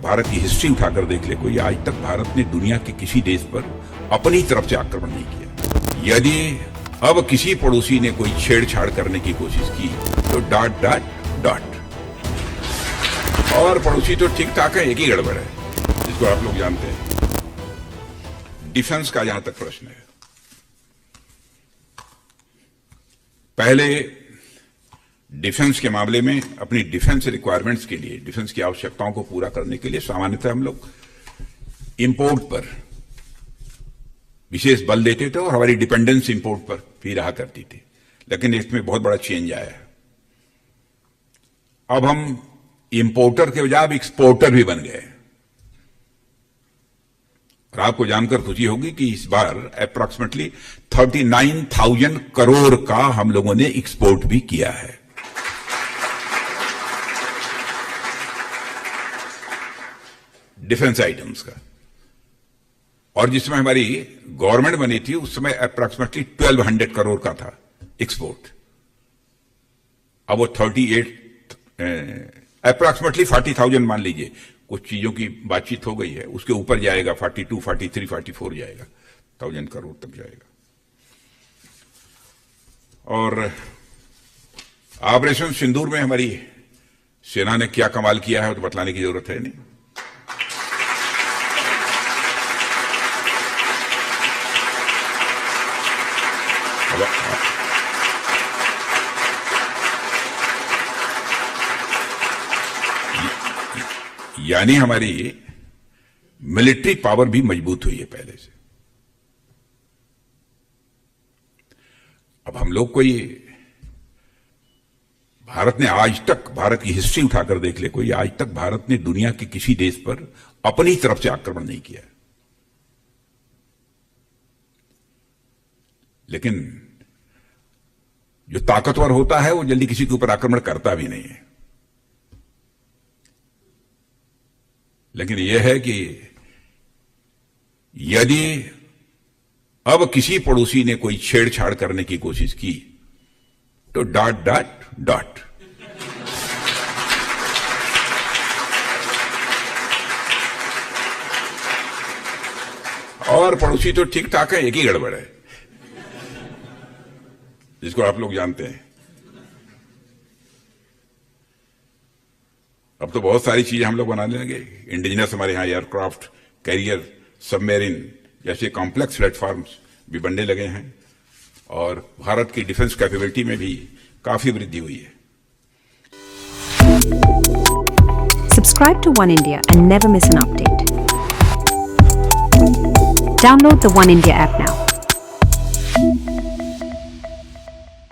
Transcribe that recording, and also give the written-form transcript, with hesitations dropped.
भारत की हिस्ट्री उठाकर देख ले कोई, आज तक भारत ने दुनिया के किसी देश पर अपनी तरफ से आक्रमण नहीं किया। यदि अब किसी पड़ोसी ने कोई छेड़छाड़ करने की कोशिश की तो डॉट डॉट डॉट, और पड़ोसी तो ठीक ठाक है, एक ही गड़बड़ है जिसको आप लोग जानते हैं। डिफेंस का जहां तक प्रश्न है, पहले डिफेंस के मामले में अपनी डिफेंस रिक्वायरमेंट्स के लिए, डिफेंस की आवश्यकताओं को पूरा करने के लिए सामान्यतः हम लोग इंपोर्ट पर विशेष बल देते थे और हमारी डिपेंडेंस इंपोर्ट पर भी रहा करती थी। लेकिन इसमें बहुत बड़ा चेंज आया है। अब हम इंपोर्टर के बजाय अब एक्सपोर्टर भी बन गए। और आपको जानकर खुशी होगी कि इस बार अप्रॉक्सीमेटली 39,000 करोड़ का हम लोगों ने एक्सपोर्ट भी किया है। डिफेंस आइटम्स का। और जिस समय हमारी गवर्नमेंट बनी थी उस समय अप्रॉक्सीमेटली 1200 करोड़ का था एक्सपोर्ट। अब वो अप्रॉक्सीमेटली 40,000 मान लीजिए, कुछ चीजों की बातचीत हो गई है, उसके ऊपर जाएगा, 42, 43, 44 जाएगा, 1000 करोड़ तक जाएगा। और ऑपरेशन सिंदूर में हमारी सेना ने क्या कमाल किया है तो बतलाने की जरूरत है नहीं। यानी हमारी मिलिट्री पावर भी मजबूत हुई है पहले से। अब हम लोग कोई, भारत ने आज तक, भारत की हिस्ट्री उठाकर देख ले कोई, आज तक भारत ने दुनिया के किसी देश पर अपनी तरफ से आक्रमण नहीं किया। लेकिन जो ताकतवर होता है वो जल्दी किसी के ऊपर आक्रमण करता भी नहीं है। लेकिन यह है कि यदि अब किसी पड़ोसी ने कोई छेड़छाड़ करने की कोशिश की तो डॉट डॉट डॉट, और पड़ोसी तो ठीक ठाक है, एक ही गड़बड़ है जिसको आप लोग जानते हैं। अब तो बहुत सारी चीजें हम लोग बनाने लगे। इंडिजिनस हमारे यहाँ एयरक्राफ्ट कैरियर, सबमेरीन जैसे कॉम्प्लेक्स प्लेटफॉर्म्स भी बनने लगे हैं और भारत की डिफेंस कैपेबिलिटी में भी काफी वृद्धि हुई है। Subscribe to One India and never miss an update. Download the One India app now.